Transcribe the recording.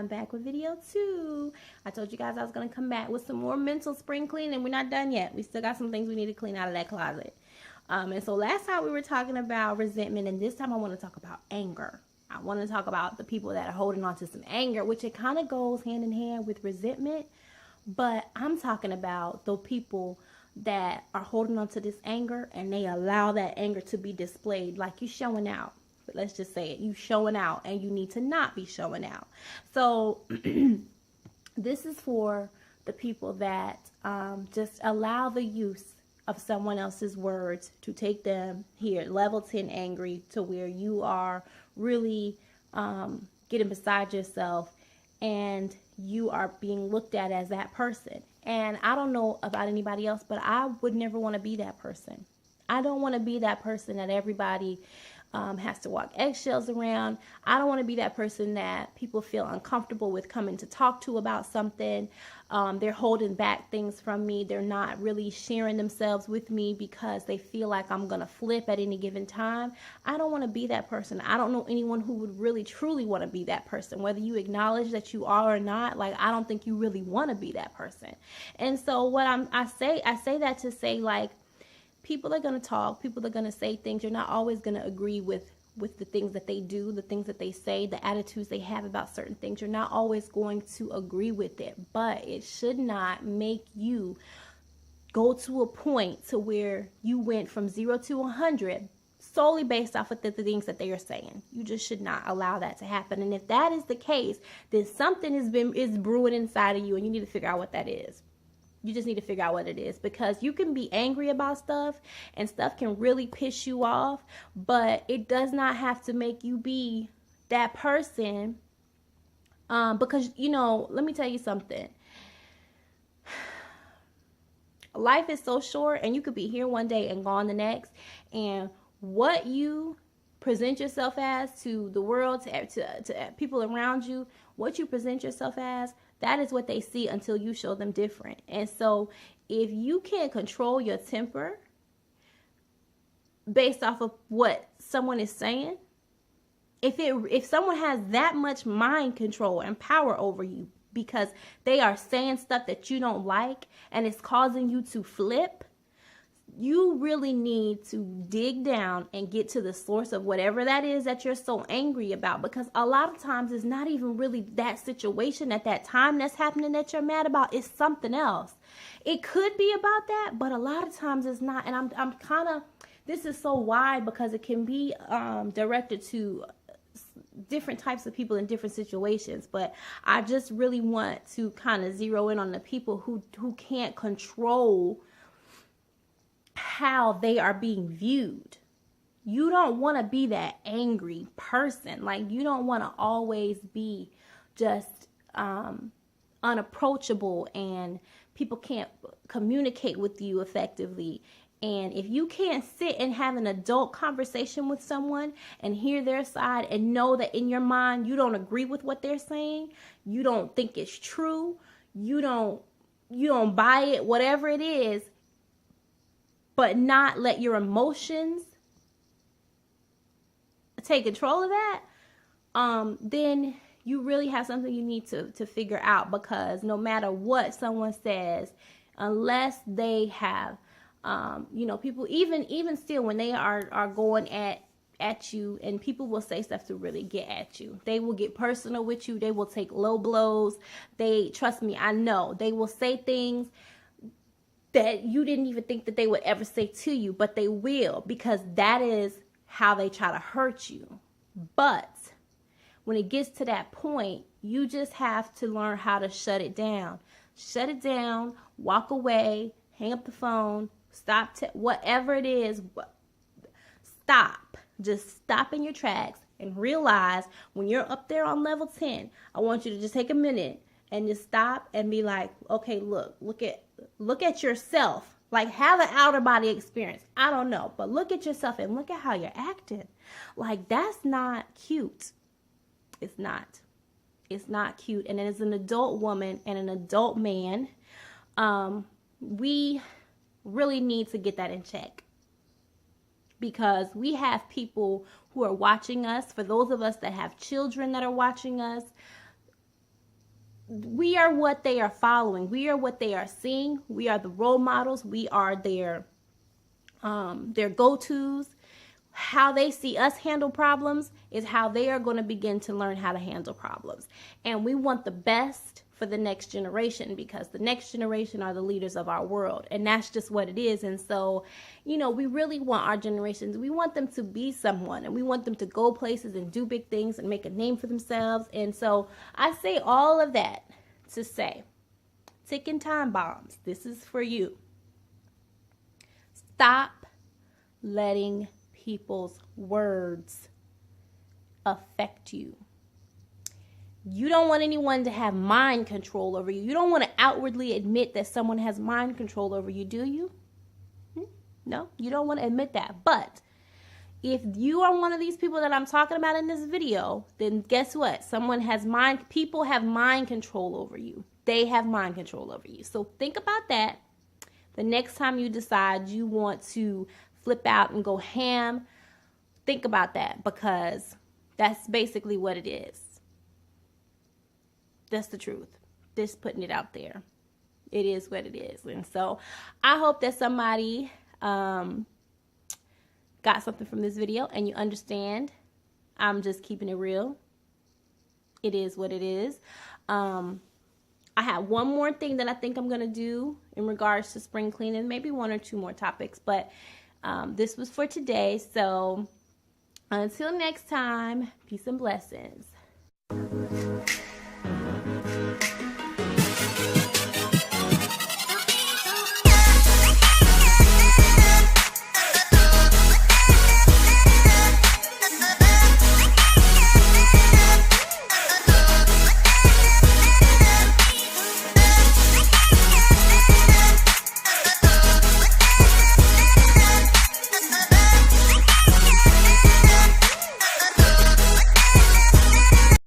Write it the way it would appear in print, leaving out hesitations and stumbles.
I'm back with video 2. I told you guys I was going to come back with some more mental spring cleaning, and we're not done yet. We still got some things we need to clean out of that closet. And so last time we were talking about resentment, and this time I want to talk about anger. I want to talk about the people that are holding on to some anger, which it kind of goes hand in hand with resentment. But I'm talking about the people that are holding on to this anger and they allow that anger to be displayed, like you showing out. But let's just say it, you showing out, and you need to not be showing out. So this is for the people that just allow the use of someone else's words to take them here, level 10 angry, to where you are really getting beside yourself and you are being looked at as that person. And I don't know about anybody else, but I would never want to be that person. I don't want to be that person that everybody has to walk eggshells around. I don't want to be that person that people feel uncomfortable with coming to talk to about something. They're holding back things from me. They're not really sharing themselves with me because they feel like I'm going to flip at any given time. I don't want to be that person. I don't know anyone who would really truly want to be that person. Whether you acknowledge that you are or not, like, I don't think you really want to be that person. And so what I say that to say, like, people are going to talk, people are going to say things. You're not always going to agree with the things that they do, the things that they say, the attitudes they have about certain things. You're not always going to agree with it, but it should not make you go to a point to where you went from 0 to 100 solely based off of the things that they are saying. You just should not allow that to happen. And if that is the case, then something is brewing inside of you, and you need to figure out what that is. You just need to figure out what it is, because you can be angry about stuff and stuff can really piss you off, but it does not have to make you be that person. Because, you know, let me tell you something. Life is so short, and you could be here one day and gone the next. And what you present yourself as to the world, to people around you, what you present yourself as, that is what they see until you show them different. And so if you can't control your temper based off of what someone is saying, if someone has that much mind control and power over you because they are saying stuff that you don't like and it's causing you to flip, you really need to dig down and get to the source of whatever that is that you're so angry about. Because a lot of times it's not even really that situation at that time that's happening that you're mad about. It's something else. It could be about that, but a lot of times it's not. And I'm kind of, this is so wide because it can be directed to different types of people in different situations. But I just really want to kind of zero in on the people who can't control how they are being viewed. You don't want to be that angry person. Like, you don't want to always be just unapproachable and people can't communicate with you effectively. And if you can't sit and have an adult conversation with someone and hear their side and know that in your mind you don't agree with what they're saying, you don't think it's true, you don't buy it, whatever it is, but not let your emotions take control of that, then you really have something you need to figure out. Because no matter what someone says, unless they have, people, even still, when they are going at you, and people will say stuff to really get at you. They will get personal with you. They will take low blows. Trust me, I know. They will say things that you didn't even think that they would ever say to you, but they will, because that is how they try to hurt you. But when it gets to that point, you just have to learn how to shut it down. Shut it down, walk away, hang up the phone, stop, whatever it is, stop. Just stop in your tracks and realize when you're up there on level 10, I want you to just take a minute and just stop and be like, okay, look at yourself. Like, have an outer body experience. I don't know, but look at yourself and look at how you're acting. Like, that's not cute. It's not. It's not cute. And as an adult woman and an adult man, we really need to get that in check. Because we have people who are watching us. For those of us that have children that are watching us, we are what they are following. We are what they are seeing. We are the role models. We are their go-tos. How they see us handle problems is how they are going to begin to learn how to handle problems. And we want the best for the next generation, because the next generation are the leaders of our world, and that's just what it is. And so, you know, we really want our generations, we want them to be someone, and we want them to go places and do big things and make a name for themselves. And so I say all of that to say, ticking time bombs, this is for you. Stop letting people's words affect you. You don't want anyone to have mind control over you. You don't want to outwardly admit that someone has mind control over you, do you? No, you don't want to admit that. But if you are one of these people that I'm talking about in this video, then guess what? People have mind control over you. They have mind control over you. So think about that the next time you decide you want to flip out and go ham. Think about that, because that's basically what it is. That's the truth. Just putting it out there. It is what it is. And so I hope that somebody got something from this video and you understand. I'm just keeping it real. It is what it is. I have one more thing that I think I'm going to do in regards to spring cleaning, maybe one or two more topics, but this was for today. So until next time, peace and blessings.